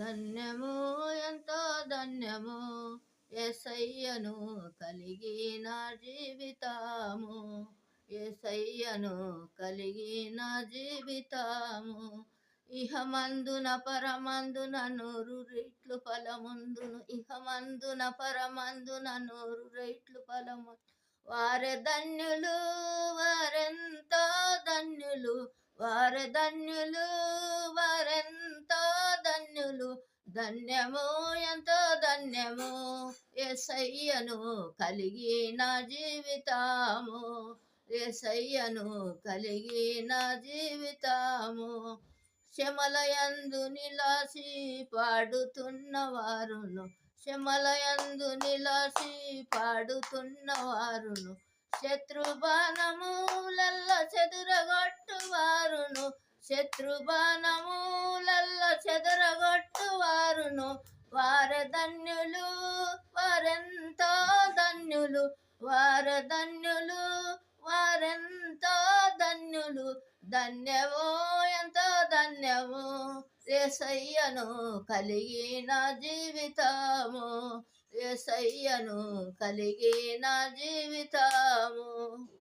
ధన్యము ఎంతో ధన్యము యేసయ్యను కలిగిన జీవితము. యేసయ్యను కలిగిన జీవితము. ఇహమందున పరమందున నూరు రెట్లు ఫలముందును. ఇహమందున పరమందున నూరు రెట్లు ఫలము. వారే ధన్యులు, వారెంతో ధన్యులు, వారే ధన్యులు, వారెంతో ధన్యులు. ధన్యము ఎంతో ధన్యము యేసయ్యను కలిగిన జీవితము. యేసయ్యను కలిగిన జీవితము. శ్రమలయందు నిలాసి పాడుతున్న వారును, శ్రమలయందు నిలాసి పాడుతున్న వారును, శత్రుబాణములల్ల చెదురగొట్టువారును, శత్రుబాణములల్ల చెదరగొట్టువారును. వారే ధన్యులు, వారెంతో ధన్యులు, వారే ధన్యులు, వారెంతో ధన్యులు. ధన్యమో ఎంతో ధన్యము యేసయ్యను కలిగిన జీవితము. యేసయ్యను కలిగిన జీవితము.